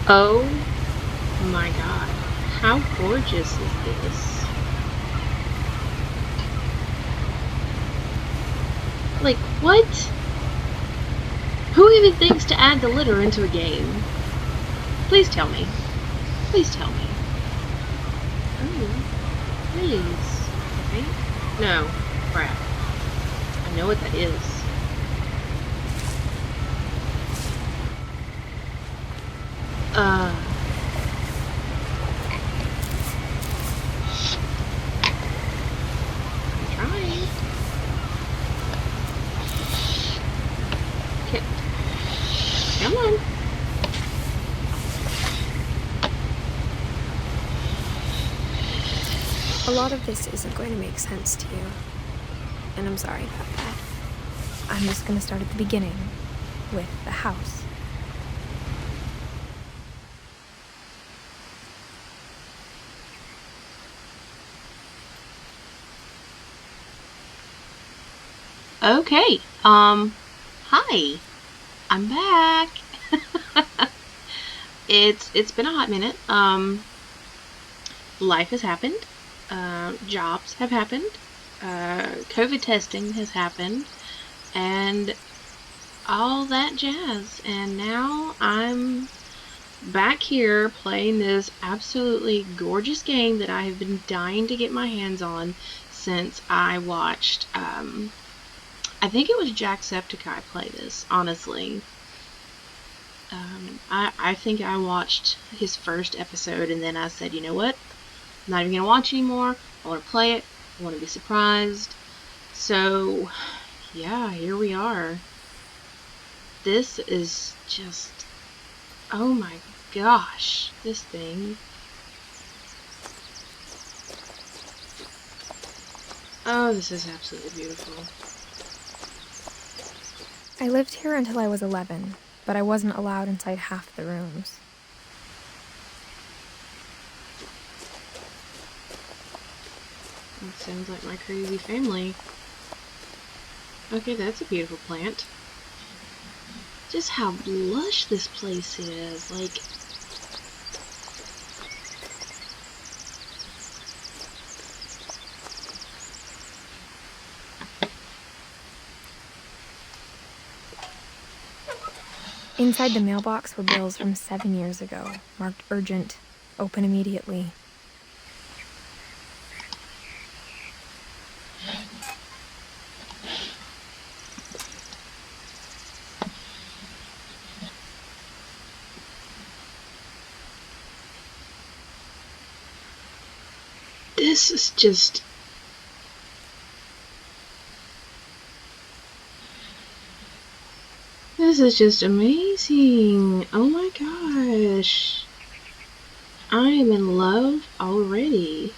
Oh my god. How gorgeous is this? Like, what? Who even thinks to add the litter into a game? Please tell me. Please tell me. Oh, please. Right? No. Crap. I know what that is. I'm trying. Okay. Come on. A lot of this isn't going to make sense to you, and I'm sorry about that. I'm just going to start at the beginning, with the house. Okay. Hi. I'm back. It's been a hot minute. Life has happened. Jobs have happened. COVID testing has happened, and all that jazz. And now I'm back here playing this absolutely gorgeous game that I have been dying to get my hands on since I watched, I think it was Jacksepticeye play this, honestly. I think I watched his first episode and then I said, you know what? I'm not even going to watch anymore. I want to play it. I want to be surprised. So, yeah, here we are. This is just, oh my gosh, this thing. Oh, this is absolutely beautiful. I lived here until I was 11, but I wasn't allowed inside half the rooms. That sounds like my crazy family. Okay, that's a beautiful plant. Just how lush this place is. Like, Inside the mailbox were bills from 7 years ago, marked urgent, open immediately. this is just... This is just amazing. Oh my gosh. I am in love already.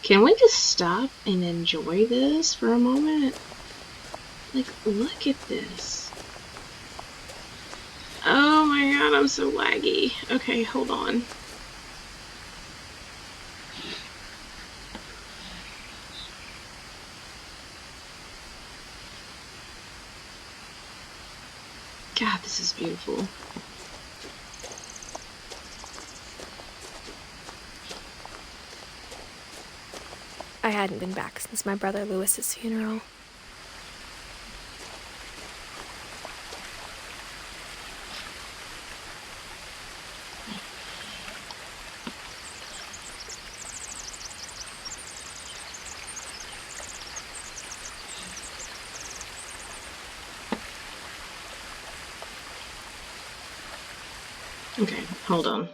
Can we just stop and enjoy this for a moment? Like, look at this. Oh my god, I'm so laggy. Okay, hold on. God, this is beautiful. I hadn't been back since my brother Lewis's funeral. Okay, hold on.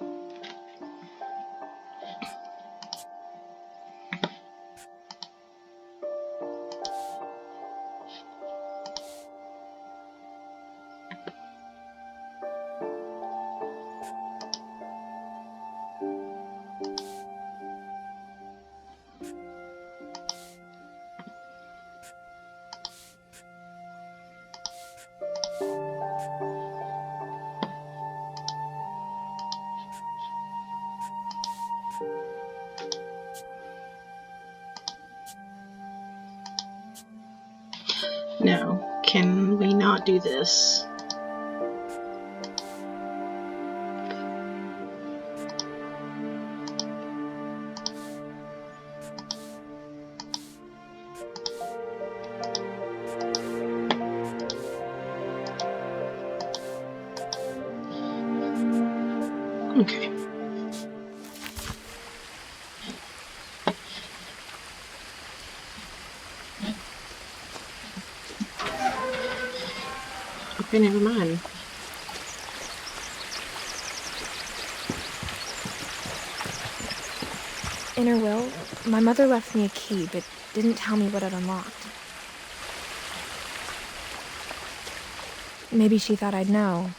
No, can we not do this? Okay. Okay, never mind. In her will, my mother left me a key, but didn't tell me what it unlocked. Maybe she thought I'd know.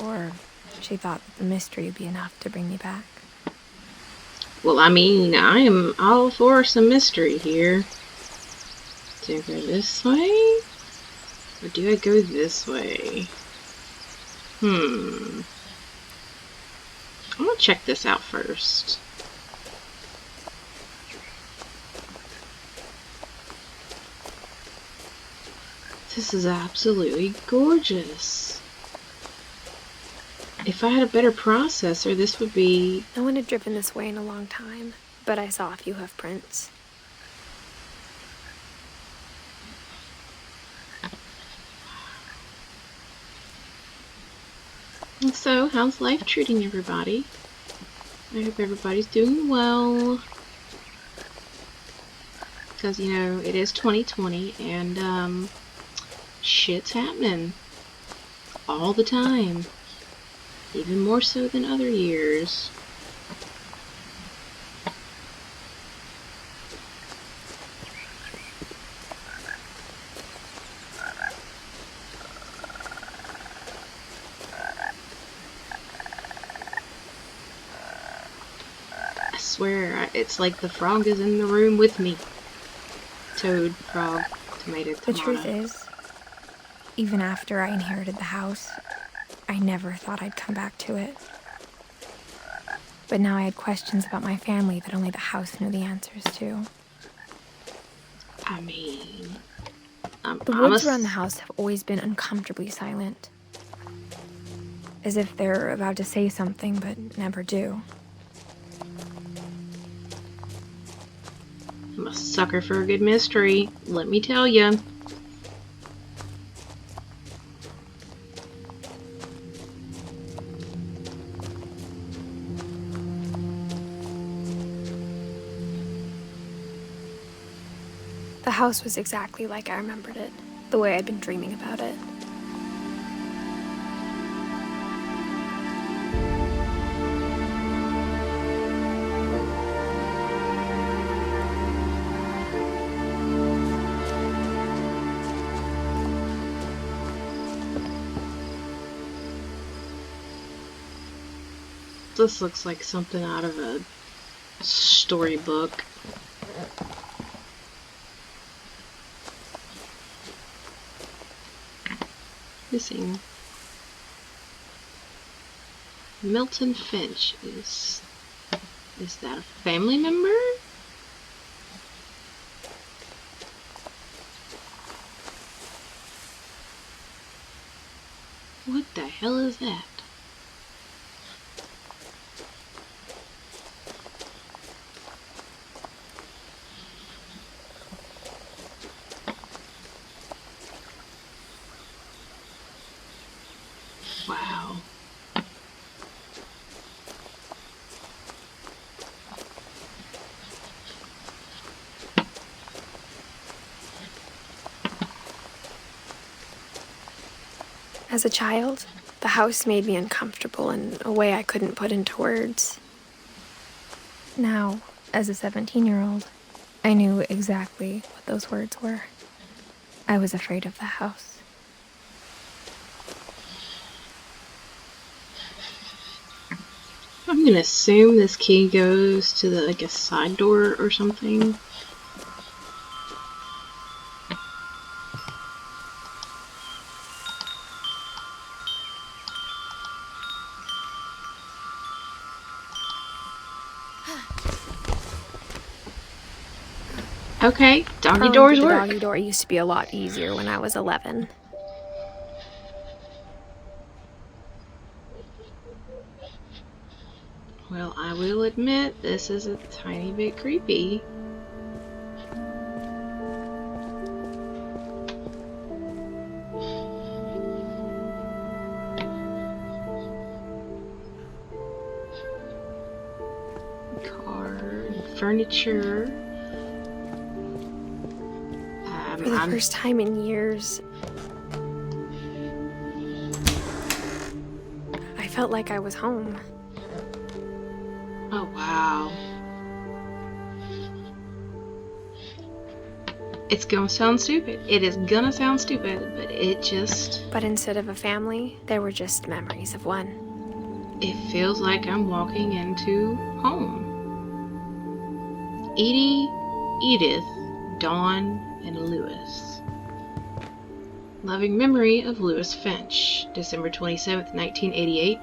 Or she thought that the mystery would be enough to bring me back. Well, I mean, I am all for some mystery here. Do I go this way? Or do I go this way? I'm gonna check this out first. This is absolutely gorgeous. If I had a better processor, this would be... No one had driven this way in a long time, but I saw a few hoof prints. So, how's life treating everybody? I hope everybody's doing well. Because, you know, it is 2020 and, shit's happening. All the time. Even more so than other years. I swear, it's like the frog is in the room with me. Toad, frog, tomato, tomato. The truth is, even after I inherited the house, I never thought I'd come back to it. But now I had questions about my family that only the house knew the answers to. I mean... The woods around the house have always been uncomfortably silent. As if they're about to say something, but never do. I'm a sucker for a good mystery, let me tell ya. The house was exactly like I remembered it, the way I'd been dreaming about it. This looks like something out of a storybook. Missing. Milton Finch. Is that a family member? What the hell is that? Wow. As a child, the house made me uncomfortable in a way I couldn't put into words. Now, as a 17-year-old, I knew exactly what those words were. I was afraid of the house. I'm gonna assume this key goes to the, like, a side door or something. Okay, doggy doors The work. doggy door used to be a lot easier when I was 11. Well, I will admit, this is a tiny bit creepy. furniture. For the first time in years, I felt like I was home. Oh, wow. It's gonna sound stupid. It is gonna sound stupid, but it just... But instead of a family, there were just memories of one. It feels like I'm walking into home. Edie, Edith, Dawn, and Lewis. Loving memory of Lewis Finch, December 27th, 1988.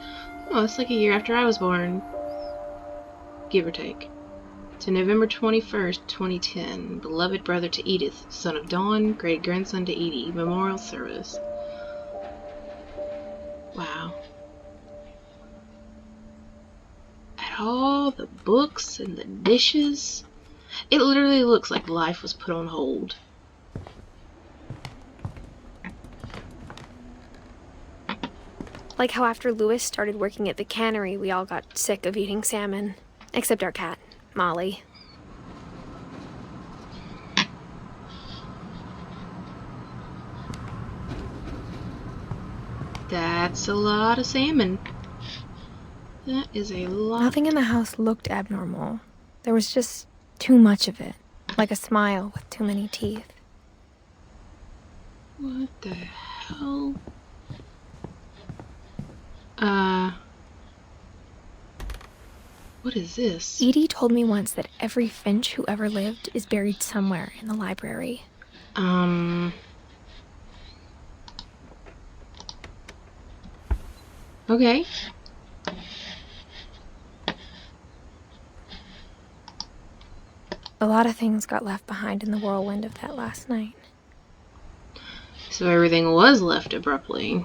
Oh, that's like a year after I was born. Give or take. To November 21st, 2010. Beloved brother to Edith, son of Dawn, great grandson to Edie. Memorial service. Wow. At all the books and the dishes. It literally looks like life was put on hold. Like how after Lewis started working at the cannery, we all got sick of eating salmon. Except our cat, Molly. That's a lot of salmon. That is a lot. Nothing in the house looked abnormal. There was just too much of it. Like a smile with too many teeth. What the hell? What is this? Edie told me once that every Finch who ever lived is buried somewhere in the library. Okay. A lot of things got left behind in the whirlwind of that last night. So everything was left abruptly.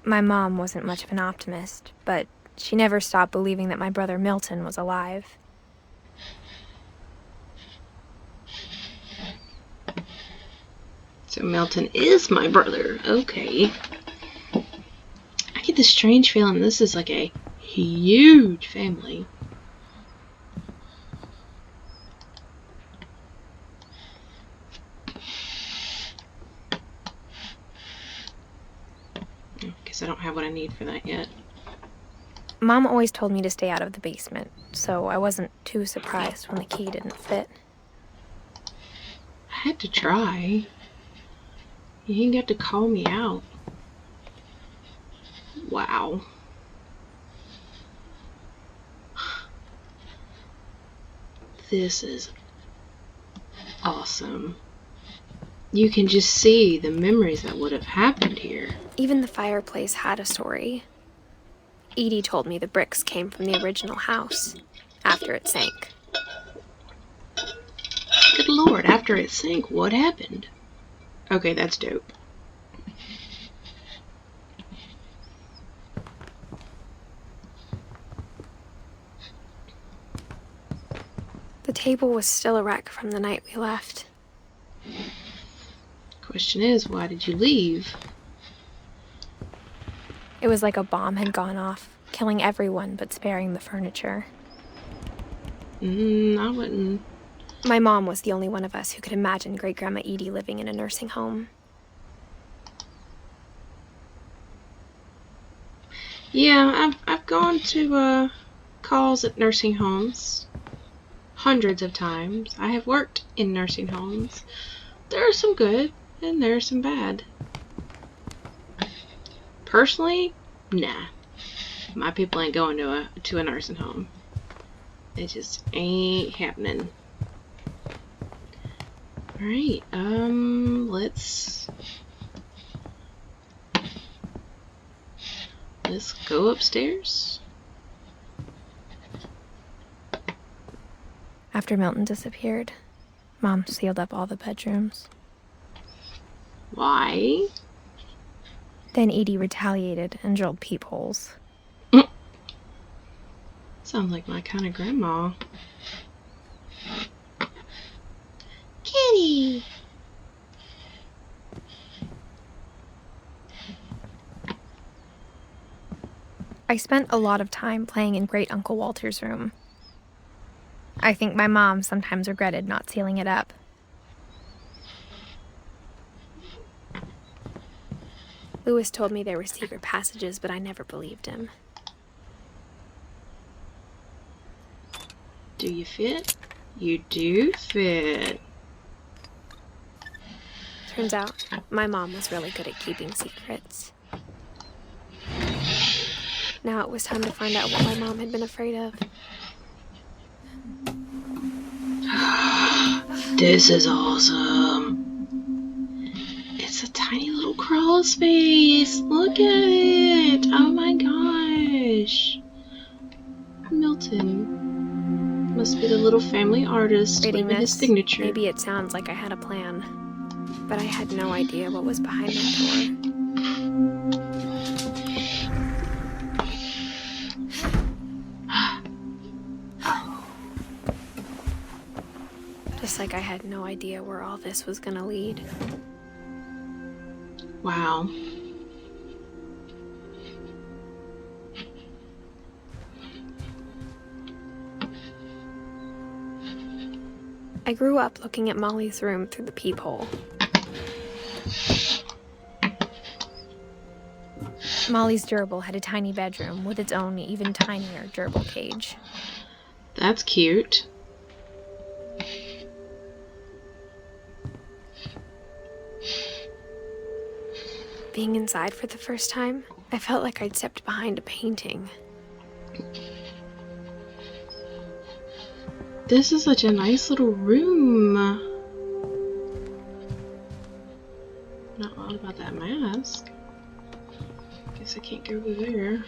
My mom wasn't much of an optimist, but she never stopped believing that my brother Milton was alive. So Milton is my brother. Okay. I get this strange feeling this is like a huge family. Guess I don't have what I need for that yet. Mom always told me to stay out of the basement, so I wasn't too surprised when the key didn't fit. I had to try. You ain't got to call me out. Wow. This is awesome. You can just see the memories that would have happened here. Even the fireplace had a story. Edie told me the bricks came from the original house, after it sank. Good lord, after it sank, what happened? Okay, that's dope. The table was still a wreck from the night we left. Question is, why did you leave? It was like a bomb had gone off, killing everyone but sparing the furniture. I wouldn't. My mom was the only one of us who could imagine Great-Grandma Edie living in a nursing home. Yeah, I've gone to calls at nursing homes hundreds of times. I have worked in nursing homes. There are some good and there are some bad. Personally, nah. My people ain't going to a nursing home. It just ain't happening. Alright, let's go upstairs. After Milton disappeared, Mom sealed up all the bedrooms. Why? Then Edie retaliated and drilled peepholes. Sounds like my kind of grandma. Kitty! I spent a lot of time playing in Great Uncle Walter's room. I think my mom sometimes regretted not sealing it up. Lewis told me there were secret passages, but I never believed him. Do you fit? You do fit. Turns out, my mom was really good at keeping secrets. Now it was time to find out what my mom had been afraid of. This is awesome. It's a tiny little crawl space. Look at it. Oh my gosh. Milton must be the little family artist leaving his signature. Maybe it sounds like I had a plan, but I had no idea what was behind that door. Just like I had no idea where all this was gonna lead. Wow. I grew up looking at Molly's room through the peephole. Molly's gerbil had a tiny bedroom with its own even tinier gerbil cage. That's cute. Being inside for the first time, I felt like I'd stepped behind a painting. This is such a nice little room. Not loud about that mask. Guess I can't go over there.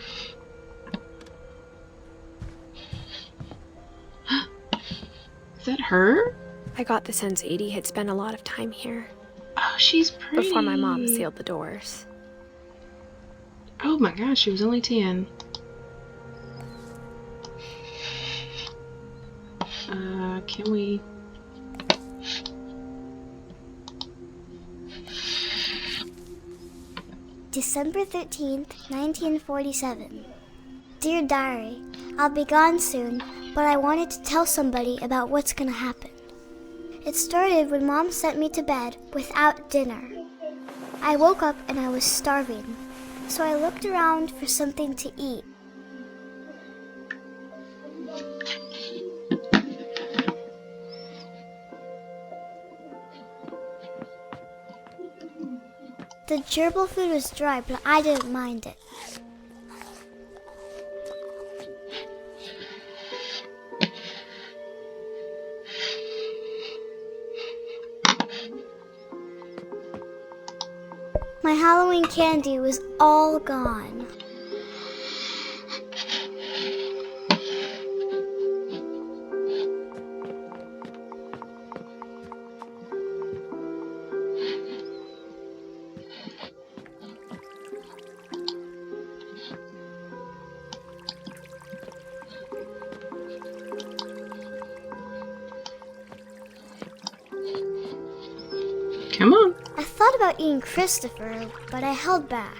Is that her? I got the sense Edie had spent a lot of time here. Oh, she's pretty. Before my mom sealed the doors. Oh my gosh, she was only 10. Can we... December 13th, 1947. Dear Diary, I'll be gone soon, but I wanted to tell somebody about what's gonna happen. It started when Mom sent me to bed without dinner. I woke up and I was starving, so I looked around for something to eat. The gerbil food was dry, but I didn't mind it. My Halloween candy was all gone. Come on. I thought about eating Christopher, but I held back.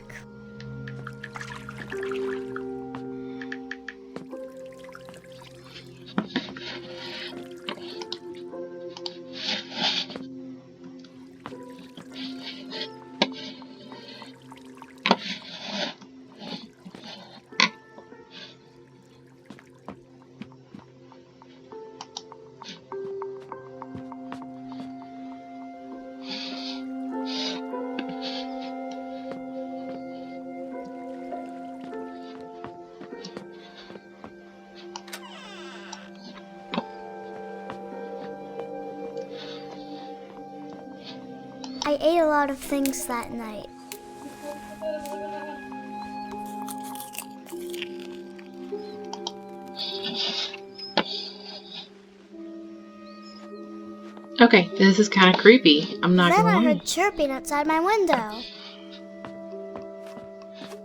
I ate a lot of things that night. Okay, this is kind of creepy. I'm not Then gonna I lie. heard chirping outside my window.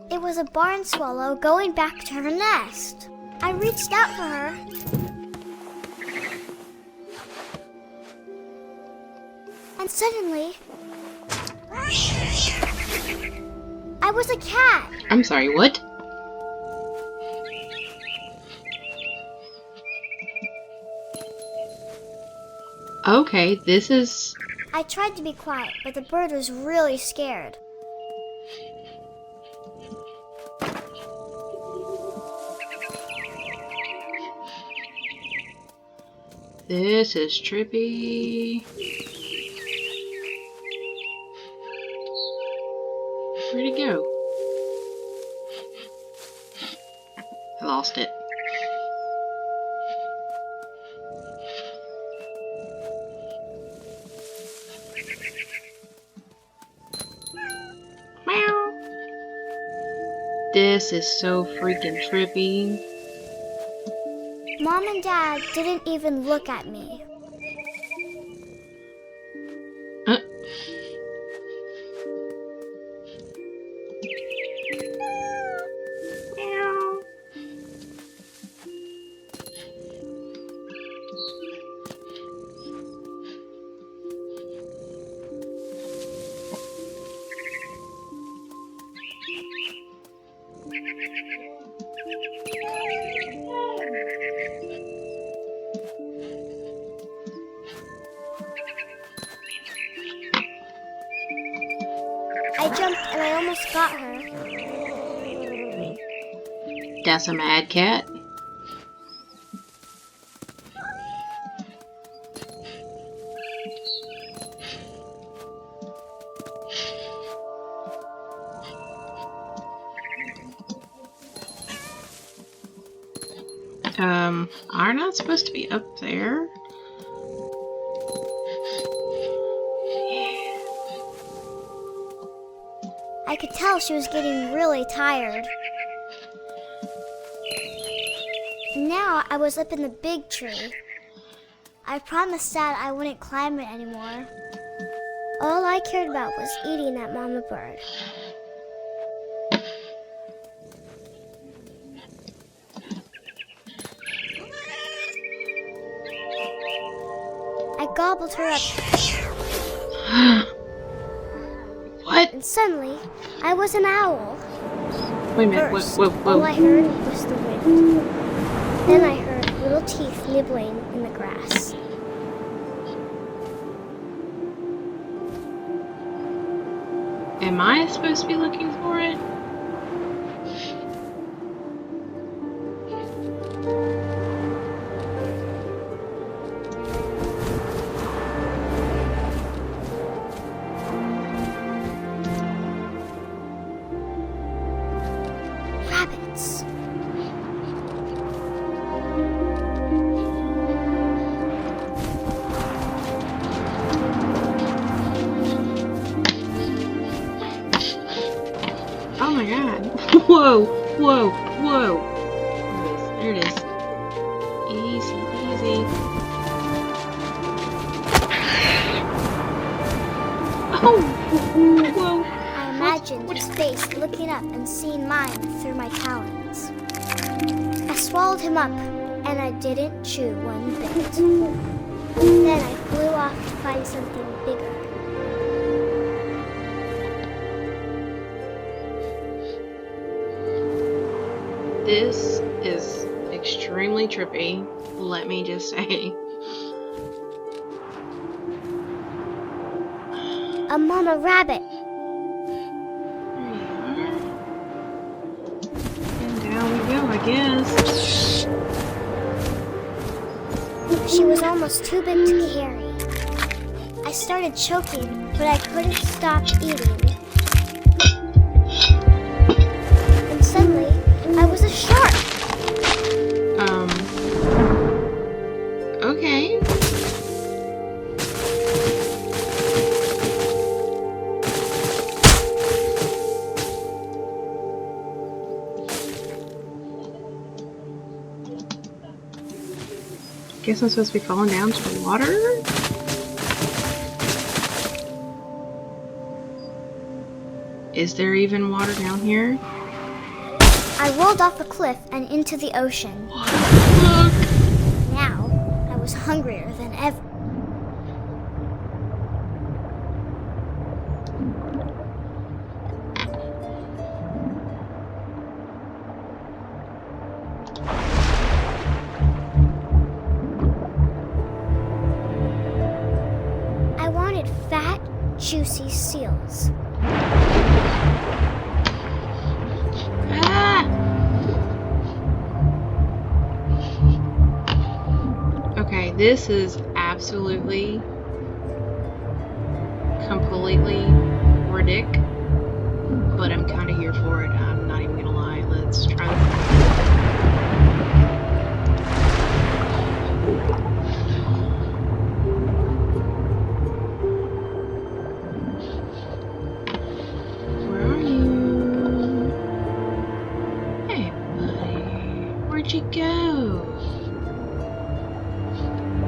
It was a barn swallow going back to her nest. I reached out for her. And suddenly, I was a cat. I'm sorry, what? Okay, this is... I tried to be quiet, but the bird was really scared. This is trippy. Where'd it go? I lost it. Meow. This is so freaking trippy. Mom and Dad didn't even look at me. Meow. I jumped and I almost got her. That's a mad cat. Are not supposed to be up there. I could tell she was getting really tired. Now I was up in the big tree. I promised Dad I wouldn't climb it anymore. All I cared about was eating that mama bird. I gobbled her up. What? And suddenly, I was an owl. Wait a minute. First, Whoa, whoa, whoa. all I heard was the wind. Then I heard little teeth nibbling in the grass. Am I supposed to be looking for it? Rabbits. Oh my god. Whoa, whoa, whoa. There it is. Easy, easy. Oh! Whoa. I imagined his face looking up and seeing mine through my talons. I swallowed him up, and I didn't chew one bit. Then I flew off to find something bigger. This is extremely trippy, let me just say. A mama rabbit. There you are. And down we go, I guess. She was almost too big to carry. I started choking, but I couldn't stop eating. And suddenly, I was a shark. Okay. Guess I'm supposed to be falling down to the water? Is there even water down here? I rolled off a cliff and into the ocean. Look! Now, I was hungrier than ever. like fat, juicy seals. Ah! Okay, this is absolutely, completely ridiculous, but I'm kind of here for it. I'm not even gonna lie. Let's try this. Where are you? Hey, buddy. Where'd you go?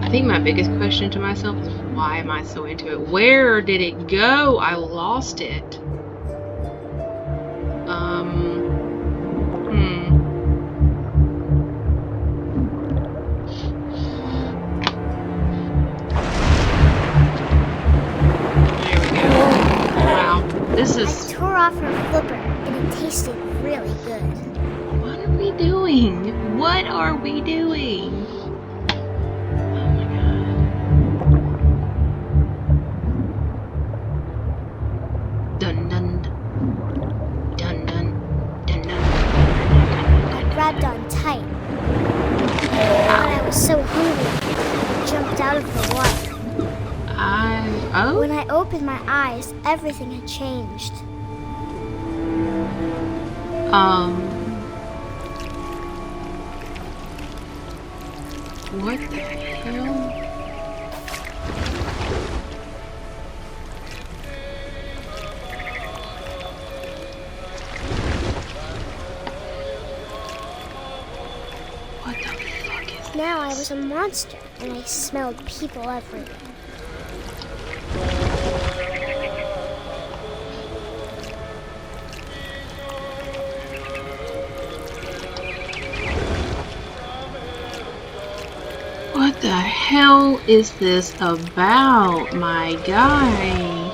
I think my biggest question to myself is, why am I so into it? Where did it go? I lost it. There we go. Wow, this is... I tore off her flipper, and it tasted really good. What are we doing? What are we doing? Oh my god. Dun dun dun dun dun dun. I grabbed on tight. But I was so hungry, I jumped out of the water. Oh? When I opened my eyes, everything had changed. What the hell? What the fuck is this? Now I was a monster, and I smelled people everywhere. What the hell is this about, my guy?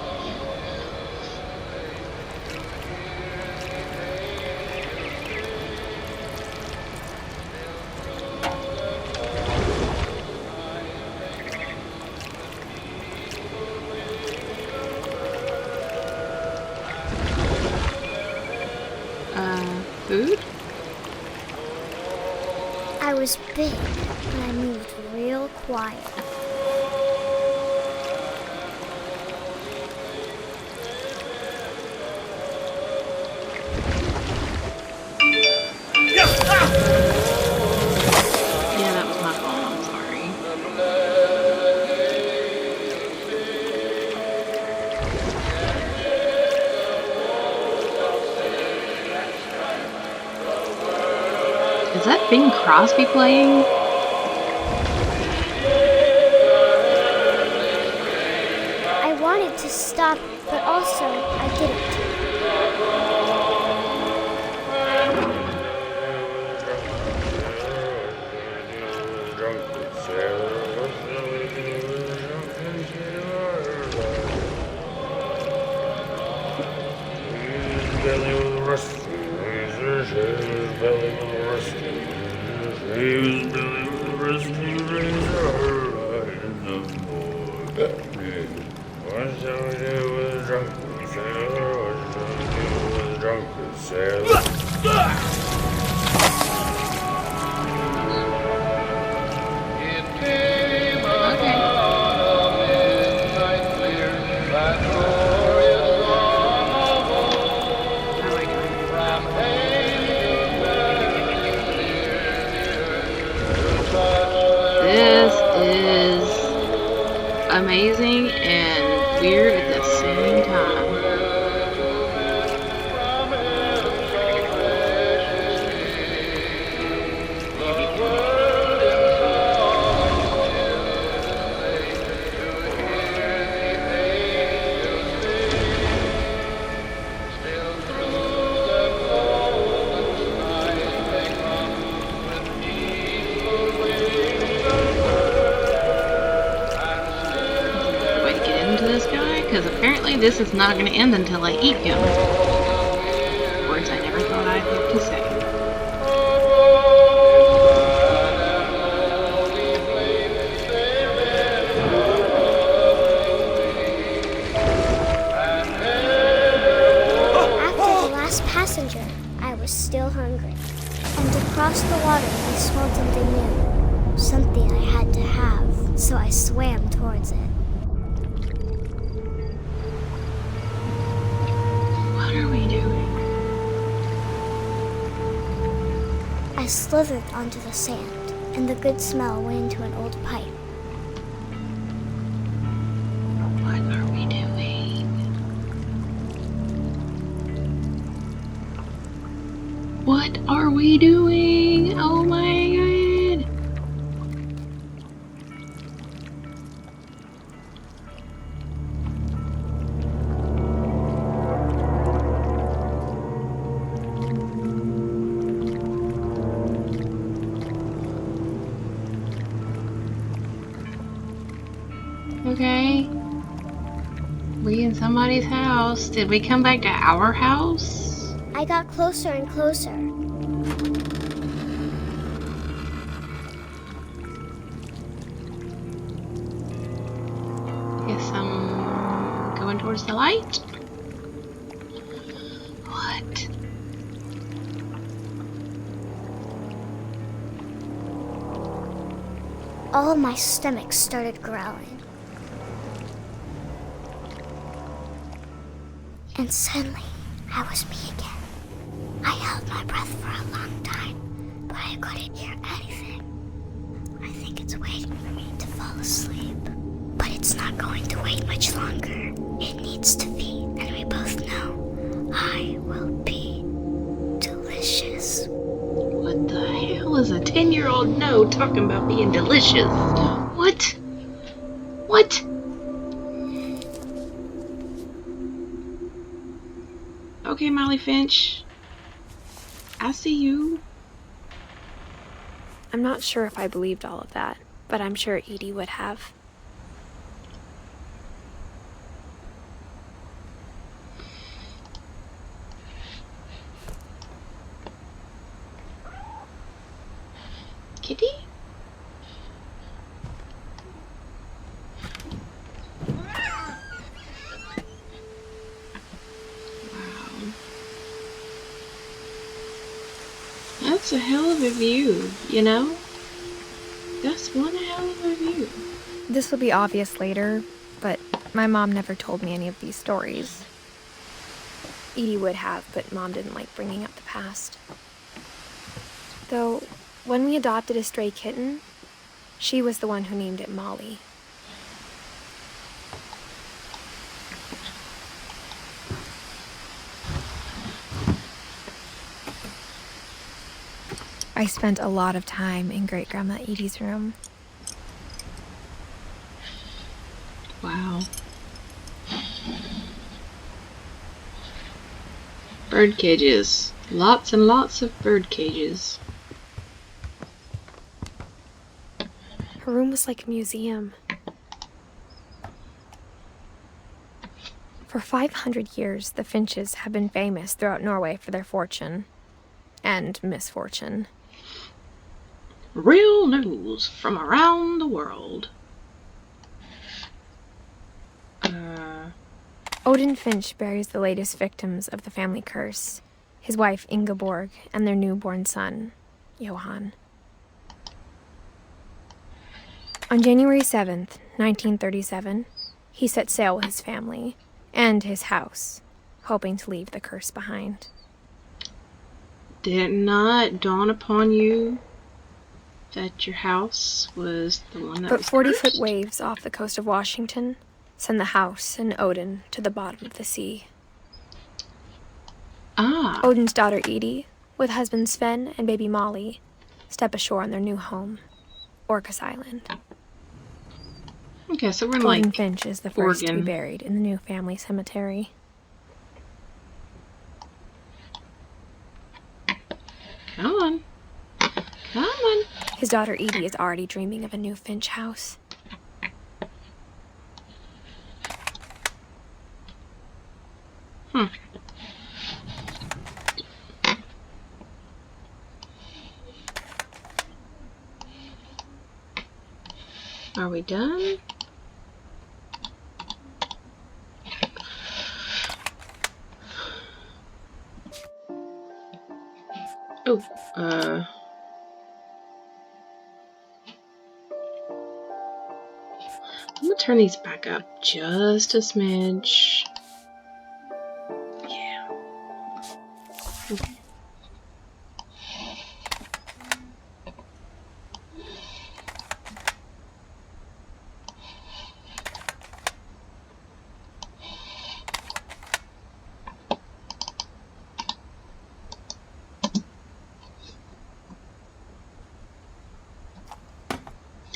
Food? I was big, and I moved real quiet. Yeah, that was my fault. I'm sorry. Is that Bing Crosby playing? I wanted to stop, but also I didn't. Amazing and weird at the same time. Because apparently this is not going to end until I eat him. Words I never thought I'd have to say. still hungry. And across the water I smelled something new. Something I had to have, so I swam towards it. What are we doing? I slithered onto the sand, and the good smell went into an old pipe. What are we doing? What are we doing? Oh my god. Okay. We in somebody's house. Did we come back to our house? I got closer and closer. Guess I'm going towards the light. What? All of my stomach started growling. And suddenly, I was me again. I held my breath for a long time, but I couldn't hear anything. I think it's waiting for me to fall asleep. But it's not going to wait much longer. It needs to feed, and we both know I will be delicious. What the hell is a 10-year-old no talking about being delicious? What? What? Okay, Molly Finch. I see you. I'm not sure if I believed all of that, but I'm sure Edie would have. Kitty? That's a hell of a view, you know? That's one hell of a view. This will be obvious later, but my mom never told me any of these stories. Edie would have, but Mom didn't like bringing up the past. Though, when we adopted a stray kitten, she was the one who named it Molly. I spent a lot of time in Great-Grandma Edie's room. Wow. Bird cages. Lots and lots of bird cages. Her room was like a museum. For 500 years, the Finches have been famous throughout Norway for their fortune and misfortune. Real news from around the world. Odin Finch buries the latest victims of the family curse, his wife Ingeborg and their newborn son, Johan. On January 7th, 1937, he set sail with his family and his house, hoping to leave the curse behind. Did it not dawn upon you that your house was the one that But was 40-foot cursed? waves off the coast of Washington send the house and Odin to the bottom of the sea. Ah. Odin's daughter Edie, with husband Sven and baby Molly, step ashore on their new home, Orcas Island. Okay, so we're in Odin like Finch is the first to be Oregon. buried in the new family cemetery. Come on. Come on. His daughter Edie is already dreaming of a new Finch house. Are we done? Oh, I'm gonna turn these back up just a smidge. Yeah.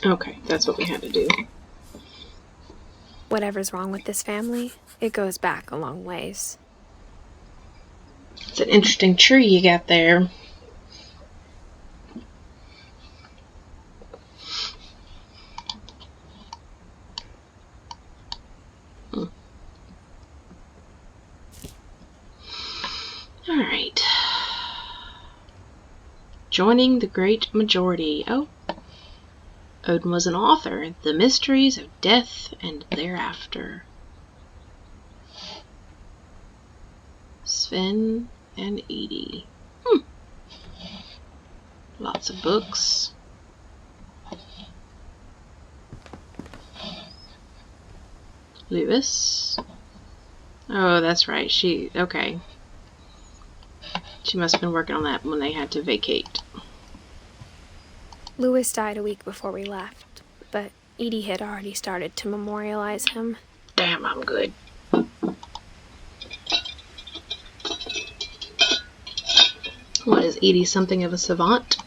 Okay, that's what we had to do. Whatever's wrong with this family, it goes back a long ways. It's an interesting tree you got there. Alright. Joining the great majority. Oh. Odin was an author. The Mysteries of Death and Thereafter. Sven and Edie. Lots of books. Lewis. Oh, that's right. Okay. She must have been working on that when they had to vacate. Lewis died a week before we left, but Edie had already started to memorialize him. Damn, I'm good. What, is Edie something of a savant?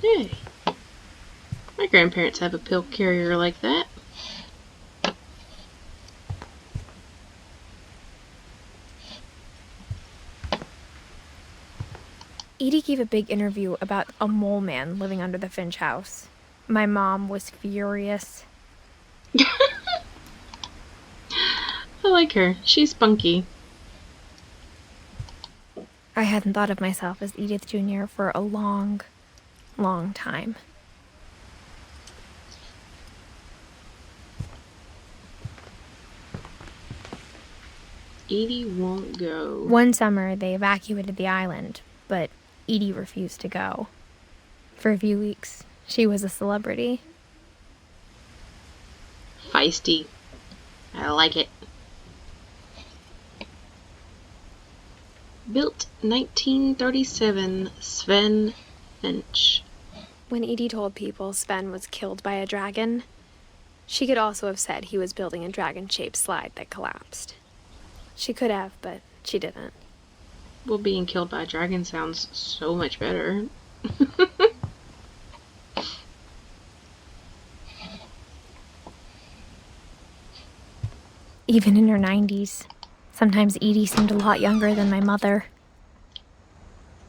Hey. My grandparents have a pill carrier like that. Edie gave a big interview about a mole man living under the Finch house. My mom was furious. I like her. She's spunky. I hadn't thought of myself as Edith Jr. for a long, long time. Edie won't go. One summer, they evacuated the island, but Edie refused to go. For a few weeks, she was a celebrity. Feisty. I like it. Built 1937, Sven Finch. When Edie told people Sven was killed by a dragon, she could also have said he was building a dragon-shaped slide that collapsed. She could have, but she didn't. Well, being killed by a dragon sounds so much better. Even in her 90s, sometimes Edie seemed a lot younger than my mother.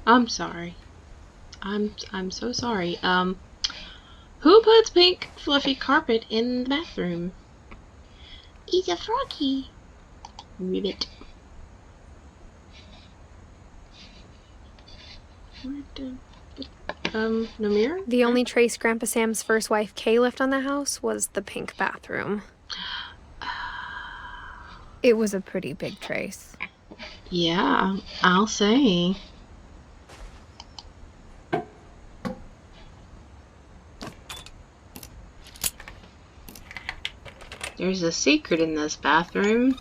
I'm sorry. I'm so sorry. Who puts pink fluffy carpet in the bathroom? It's a froggy. Ribbit. No mirror? The only trace Grandpa Sam's first wife Kay left on the house was the pink bathroom. It was a pretty big trace. Yeah, I'll say. There's a secret in this bathroom.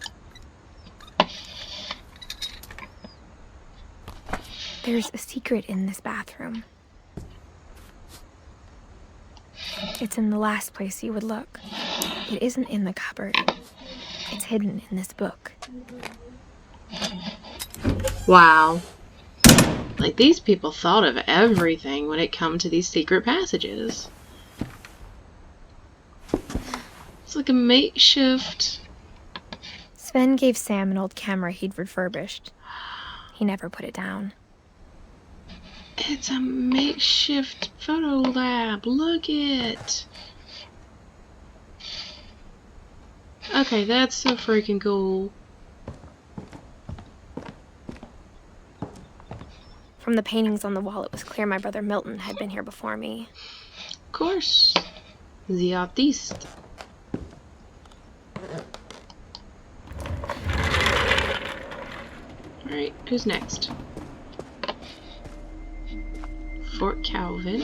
There's a secret in this bathroom. It's in the last place you would look. It isn't in the cupboard. It's hidden in this book. Wow. Like, these people thought of everything when it comes to these secret passages. It's like a makeshift. Sven gave Sam an old camera he'd refurbished. He never put it down. It's a makeshift photo lab. Look it. Okay, that's so freaking cool. From the paintings on the wall, it was clear my brother Milton had been here before me. Of course. The artiste. Alright, who's next? Fort Calvin.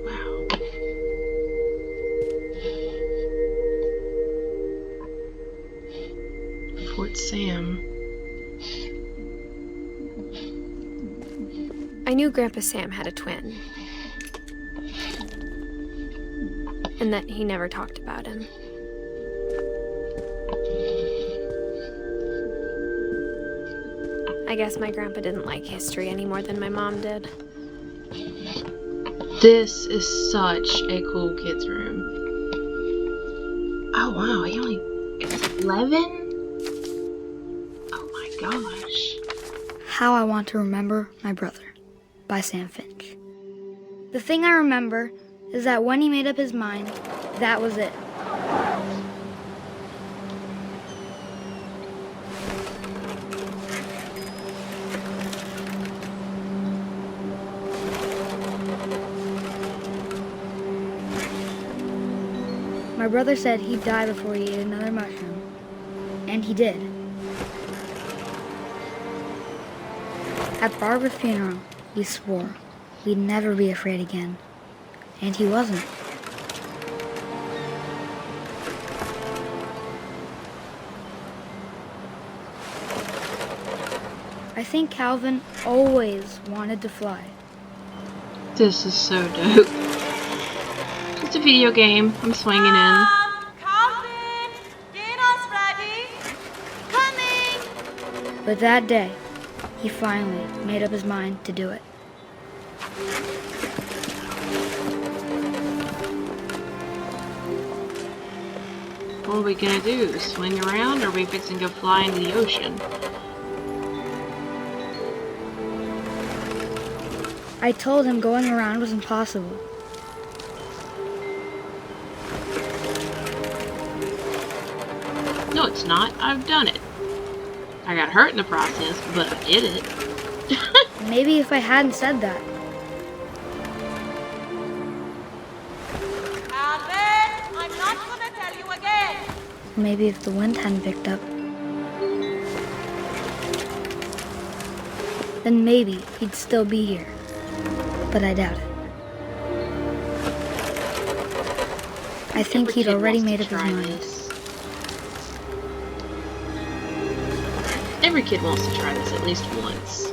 Wow. Fort Sam. I knew Grandpa Sam had a twin, and that he never talked about him. I guess my grandpa didn't like history any more than my mom did. This is such a cool kid's room. Oh wow, he only is 11? Oh my gosh. How I Want to Remember My Brother by Sam Finch. The thing I remember is that when he made up his mind, that was it. My brother said he'd die before he ate another mushroom, and he did. At Barbara's funeral, we swore we'd never be afraid again, and he wasn't. I think Calvin always wanted to fly. This is so dope. Just a video game. I'm swinging in. Calvin, dinner's ready. Coming. But that day, he finally made up his mind to do it. What are we gonna do? Swing around, or are we fixing to go fly into the ocean? I told him going around was impossible. No, it's not. I've done it. I got hurt in the process, but I did it. Maybe if I hadn't said that. Calvin, I'm not gonna tell you again. Maybe if the wind hadn't picked up. Then maybe he'd still be here. But I doubt it. I think he'd already made up his mind. Every kid wants to try this at least once.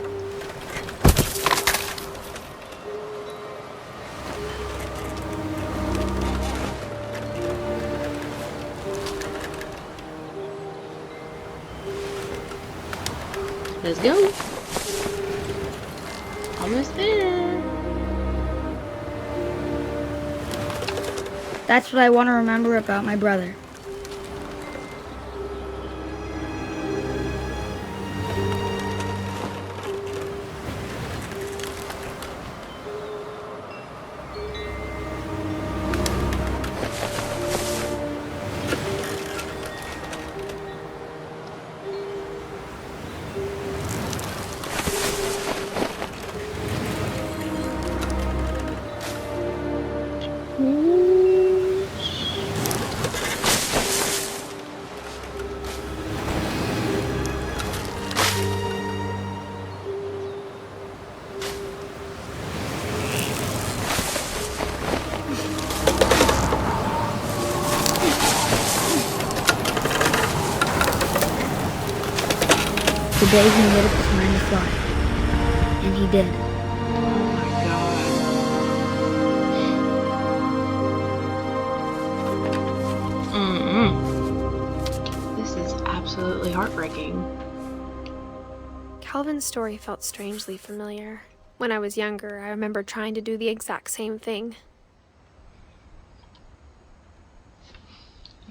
Let's go. Almost there. That's what I want to remember about my brother. The day he made up his mind to fly. And he did. Oh my god. This is absolutely heartbreaking. Calvin's story felt strangely familiar. When I was younger, I remember trying to do the exact same thing.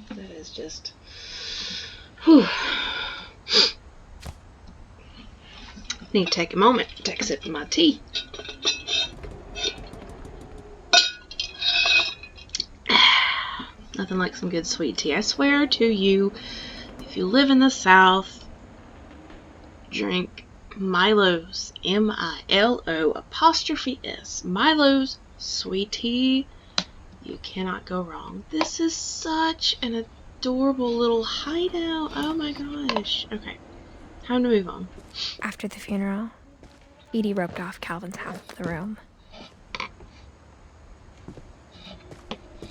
That is just... Whew. Need to take a moment to take a sip of my tea. Nothing like some good sweet tea. I swear to you, if you live in the South, drink Milo's, M-I-L-O''S, Milo's sweet tea. You cannot go wrong. This is such an adorable little hideout. Oh my gosh. Okay. Time to move on. After the funeral, Edie roped off Calvin's half of the room.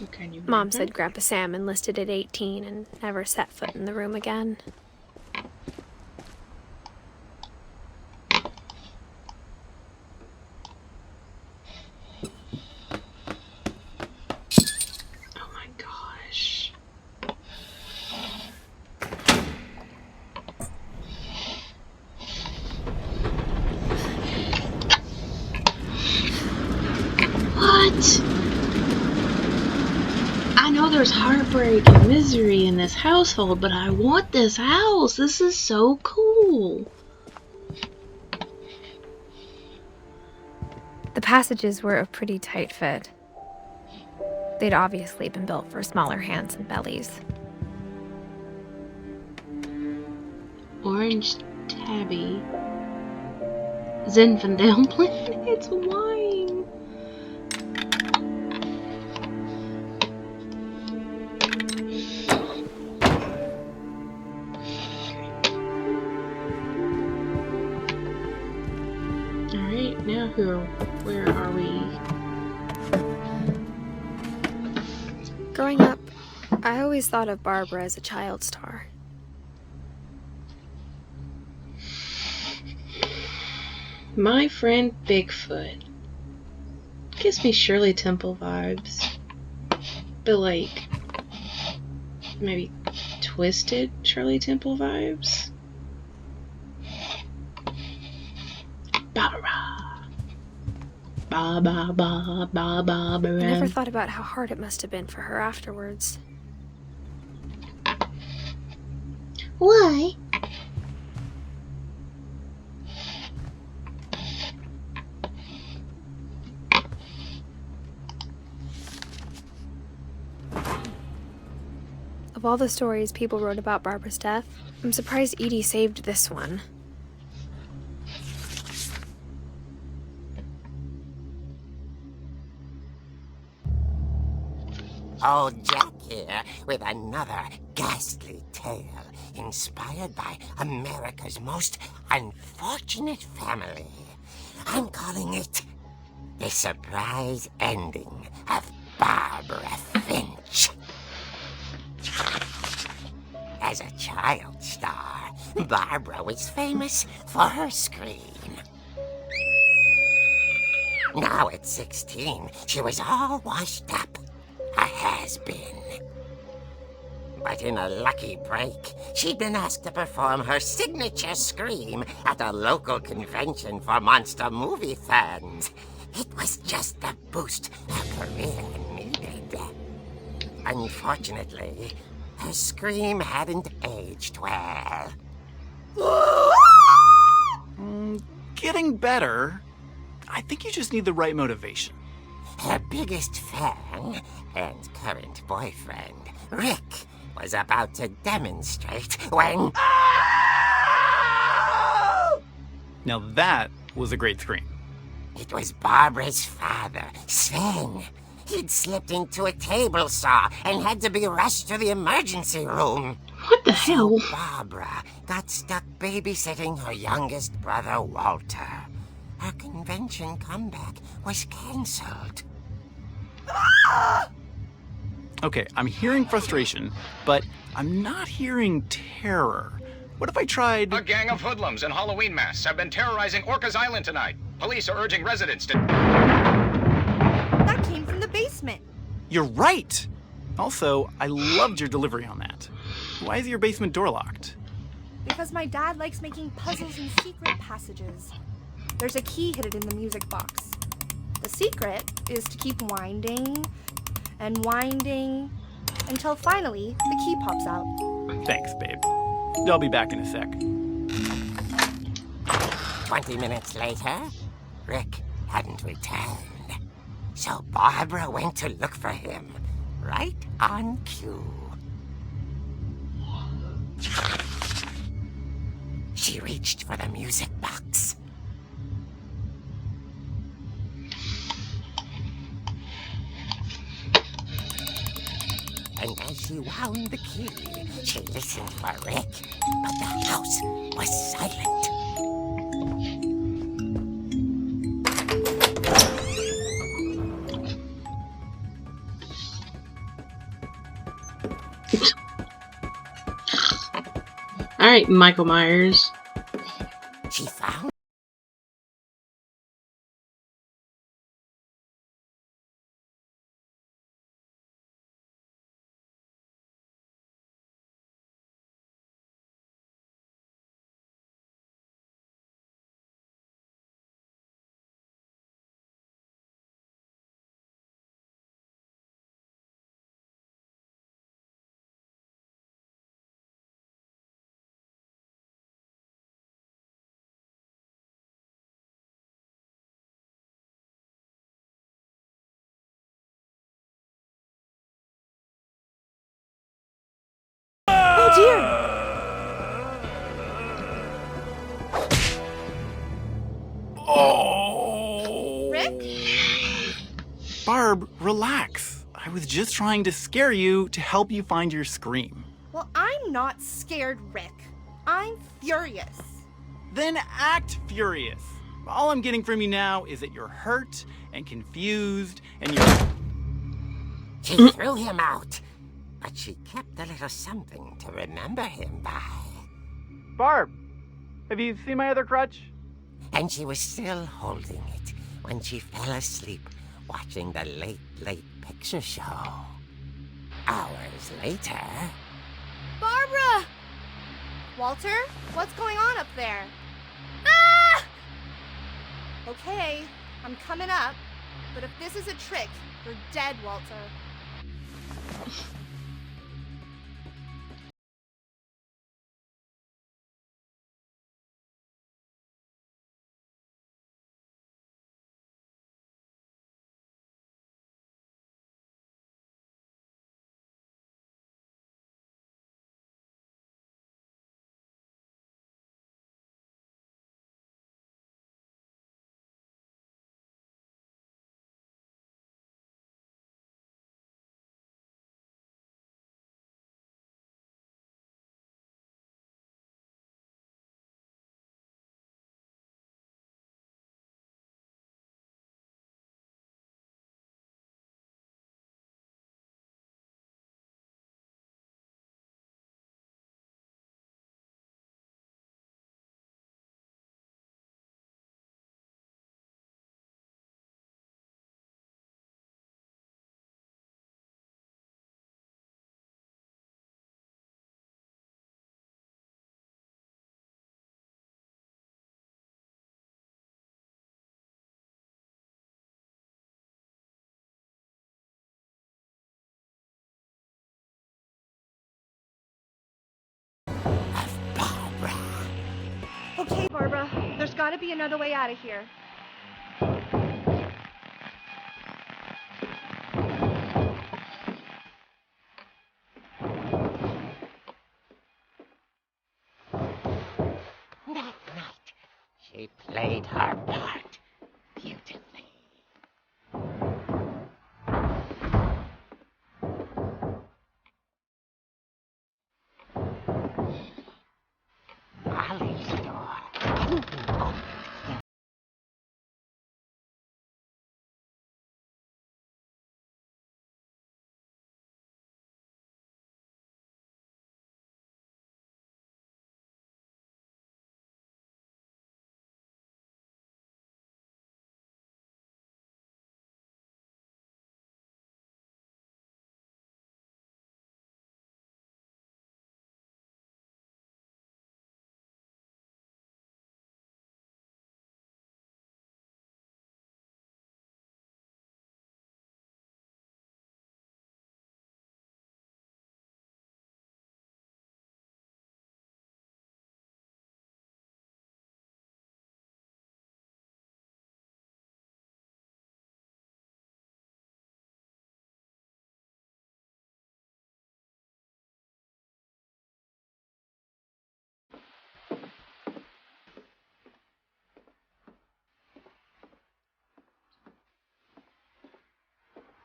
Okay, Mom said Grandpa Sam enlisted at 18 and never set foot in the room again. Oh my gosh. What? I know there's heartbreak and misery in this household, but I want this house. This is so cool. The passages were a pretty tight fit. They'd obviously been built for smaller hands and bellies. Orange tabby. Zinfandel. It's wine. Alright, now where are we? Growing up, I always thought of Barbara as a child star. My friend Bigfoot. Gives me Shirley Temple vibes. But like, maybe twisted Shirley Temple vibes. Barbara. Ba ba ba ba ba ba. I never thought about how hard it must have been for her afterwards. Why? Of all the stories people wrote about Barbara's death, I'm surprised Edie saved this one. Old Jack here with another ghastly tale inspired by America's most unfortunate family. I'm calling it The Surprise Ending of Barbara Finch. As a child star, Barbara was famous for her scream. Now at 16, she was all washed up. A has-been. But in a lucky break, she'd been asked to perform her signature scream at a local convention for monster movie fans. It was just the boost her career needed. Unfortunately, her scream hadn't aged well. Getting better. I think you just need the right motivation. Her biggest fan and current boyfriend, Rick, was about to demonstrate when... Now that was a great scream. It was Barbara's father, Sven. He'd slipped into a table saw and had to be rushed to the emergency room. What the hell? So Barbara got stuck babysitting her youngest brother, Walter. Her convention comeback was cancelled. Okay, I'm hearing frustration, but I'm not hearing terror. What if I tried... A gang of hoodlums in Halloween masks have been terrorizing Orcas Island tonight. Police are urging residents to... That came from the basement. You're right! Also, I loved your delivery on that. Why is your basement door locked? Because my dad likes making puzzles and secret passages. There's a key hidden in the music box. The secret is to keep winding and winding until finally the key pops out. Thanks, babe. I'll be back in a sec. 20 minutes later, Rick hadn't returned. So Barbara went to look for him, right on cue. She reached for the music box. And as she wound the key, she listened for Rick, but the house was silent. All right, Michael Myers. She found Oh dear! Oh! Rick? Barb, relax. I was just trying to scare you to help you find your scream. Well, I'm not scared, Rick. I'm furious. Then act furious. All I'm getting from you now is that you're hurt and confused and you're... She threw him out, but she kept a little something to remember him by. Barb, have you seen my other crutch? And she was still holding it when she fell asleep watching the late picture show. Hours later... Barbara! Walter, what's going on up there? Ah! Okay, I'm coming up, but if this is a trick, you're dead, Walter. Okay, Barbara, there's gotta be another way out of here. That night, she played her part beautifully. Molly's door opened.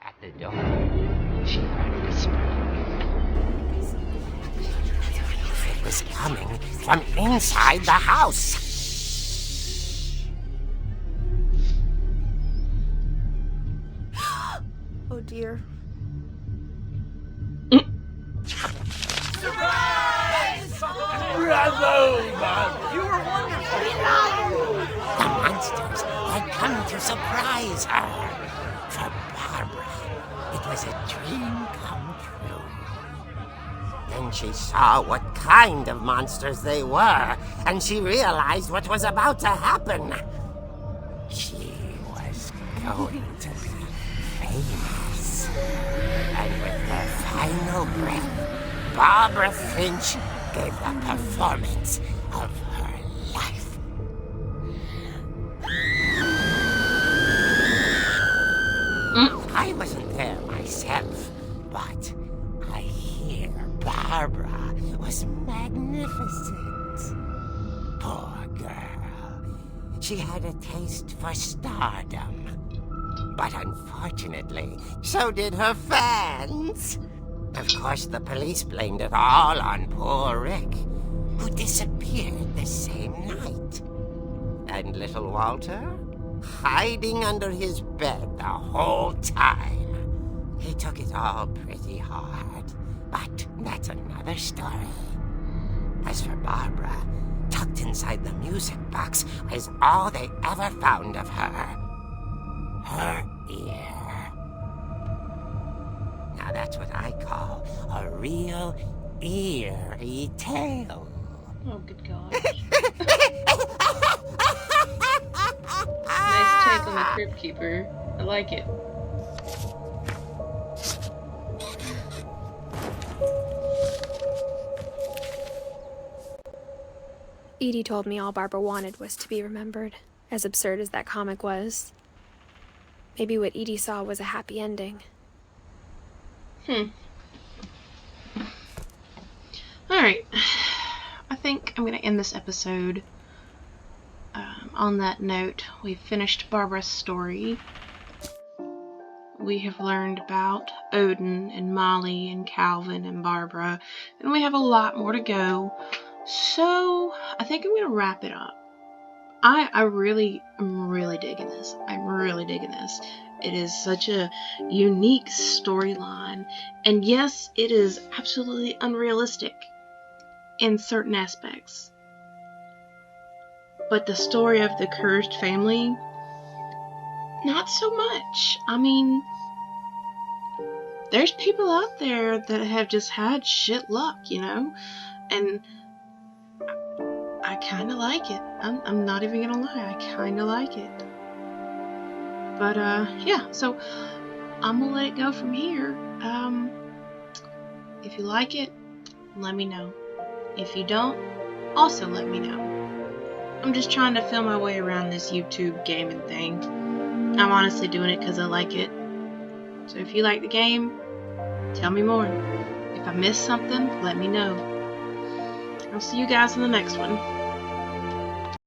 At the door, she heard whispering. was coming from inside the house. Oh dear. The monsters had come to surprise her. For Barbara, it was a dream come true. Then she saw what kind of monsters they were, and she realized what was about to happen. She was going to be famous. And with her final breath, Barbara Finch gave the performance of her life. I wasn't there myself, but I hear Barbara was magnificent. Poor girl. She had a taste for stardom. But unfortunately, so did her fans. Of course, the police blamed it all on poor Rick, who disappeared the same night. And little Walter? Hiding under his bed the whole time. He took it all pretty hard, but that's another story. As for Barbara, tucked inside the music box was all they ever found of her. Her ear. Now that's what I call a real eerie tale. Oh, good God. Nice take on the Crypt Keeper. I like it. Edie told me all Barbara wanted was to be remembered, as absurd as that comic was. Maybe what Edie saw was a happy ending. Alright. I think I'm going to end this episode on that note. We've finished Barbara's story. We have learned about Odin and Molly and Calvin and Barbara, and we have a lot more to go. So I think I'm going to wrap it up. I'm really digging this. I'm really digging this. It is such a unique storyline, and yes, it is absolutely unrealistic in certain aspects. But the story of the cursed family, not so much. I mean, there's people out there that have just had shit luck, you know? And I kind of like it. I'm not even gonna lie, I kind of like it. But, yeah, so I'm gonna let it go from here. If you like it, let me know. If you don't, also let me know. I'm just trying to feel my way around this YouTube gaming thing. I'm honestly doing it because I like it. So if you like the game, tell me more. If I missed something, let me know. I'll see you guys in the next one.